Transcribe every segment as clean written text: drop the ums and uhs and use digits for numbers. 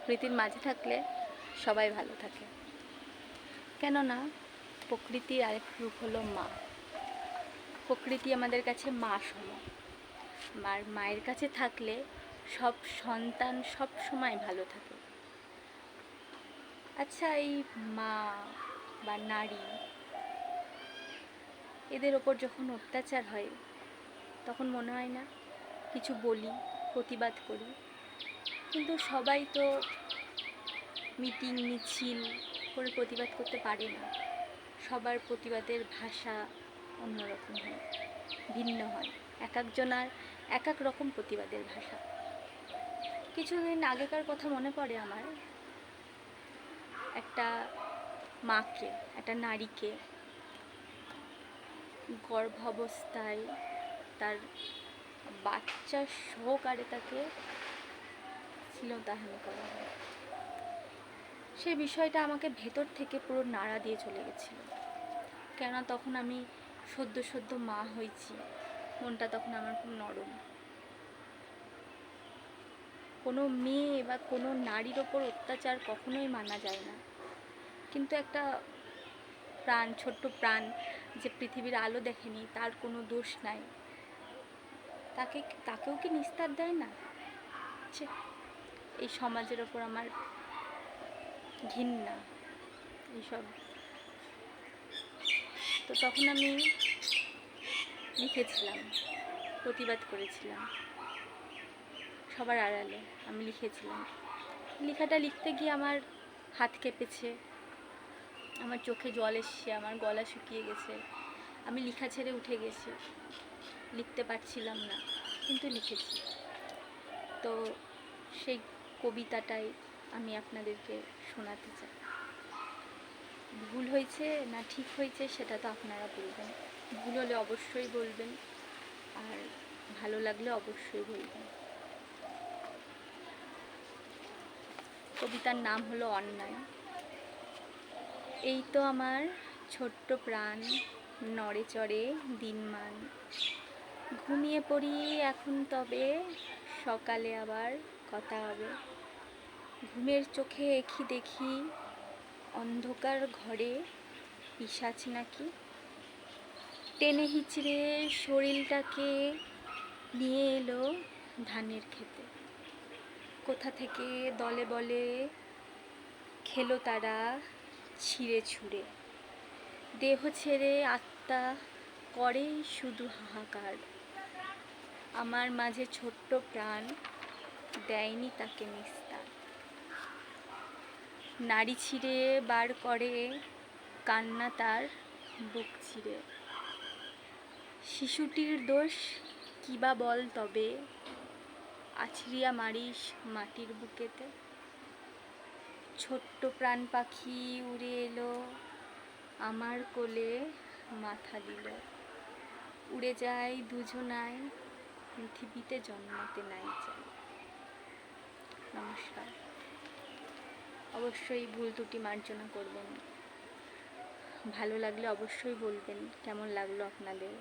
প্রকৃতির মাঝে থাকলে সবাই ভালো থাকে। কেননা প্রকৃতির আরেক রূপ হলো মা। প্রকৃতি আমাদের কাছে মা সমান। মায়ের কাছে থাকলে সব সন্তান সব সময় ভালো থাকে। আচ্ছা, এই মা বা নারী এদের ওপর যখন অত্যাচার হয় তখন মনে হয় না কিছু বলি, প্রতিবাদ করি, কিন্তু সবাই তো মিটিং মিছিল করে প্রতিবাদ করতে পারে না। সবার প্রতিবাদের ভাষা অন্যরকম হয়, ভিন্ন হয়, এক একজনার এক এক রকম প্রতিবাদের ভাষা। কিছুদিন আগেকার কথা মনে পড়ে আমার, একটা মাকে, একটা নারীকে গর্ভাবস্থায় তার বাচ্চা সহকারে তাকে শ্লীলতাহানি করা হয়। সে বিষয়টা আমাকে ভেতর থেকে পুরো নাড়া দিয়ে চলে গেছিল। কেননা তখন আমি সদ্য মা হয়েছি, মনটা তখন আমার খুব নরম। কোনো মেয়ে বা কোনো নারীর ওপর অত্যাচার কখনোই মানা যায় না, কিন্তু একটা প্রাণ, ছোট্ট প্রাণ যে পৃথিবীর আলো দেখেনি, তার কোনো দোষ নাই, তাকেও কি নিস্তার দেয় না? এই সমাজের ওপর আমার ঘৃণা এইসব। তো তখন আমি লিখেছিলাম, প্রতিবাদ করেছিলাম, সবার আড়ালে আমি লিখেছিলাম। লেখাটা লিখতে গিয়ে আমার হাত কেঁপেছে, আমার চোখে জল এসছে, আমার গলা শুকিয়ে গেছে, আমি লেখা ছেড়ে উঠে গেছি, লিখতে পারছিলাম না, কিন্তু লিখেছি। তো সেই কবিতাটাই আমি আপনাদেরকে শোনাতে চাই। ভুল হয়েছে না ঠিক হয়েছে সেটা তো আপনারা বলবেন। ভুল হলে অবশ্যই বলবেন, আর ভালো লাগলে অবশ্যই বলবেন। কবিতার নাম হলো অন্যায়। এই তো আমার ছোট্ট প্রাণ, নড়ে চড়ে দিনমান, ঘুমিয়ে পড়ি এখন, তবে সকালে আবার কথা হবে। ঘুমের চোখে একি দেখি, অন্ধকার ঘরে পিশাচ নাকি, টেনে হিচড়ে শরীরটাকে নিয়ে এলো ধানের খেতে। কোথা থেকে দলে বলে খেলো তারা ছিঁড়ে ছুঁড়ে, দেহ ছেড়ে আত্মা করে শুধু হাহাকার। আমার মাঝে ছোট্ট প্রাণ দেয়নি তাকে নিস্তার। নাড়ি ছিঁড়ে বার করে কান্না তার বুক ছিঁড়ে। শিশুটির দোষ কিবা বল তবে, আছড়িয়া মারিস মাটির বুকেতে। ছোট্ট প্রাণ পাখি উড়ে এলো আমার কোলে মাথা দিল। উড়ে যায় দুজনায় পৃথিবীতে জন্মাতে নাই চাই। নমস্কার। অবশ্যই ভুল ত্রুটি মার্জনা করবেন। ভালো লাগলে অবশ্যই বলবেন কেমন লাগলো আপনাদের,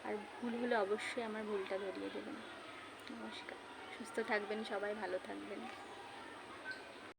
আর ভুল হলে অবশ্যই আমার ভুলটা ধরিয়ে দেবেন। নমস্কার। সুস্থ থাকবেন সবাই, ভালো থাকবেন।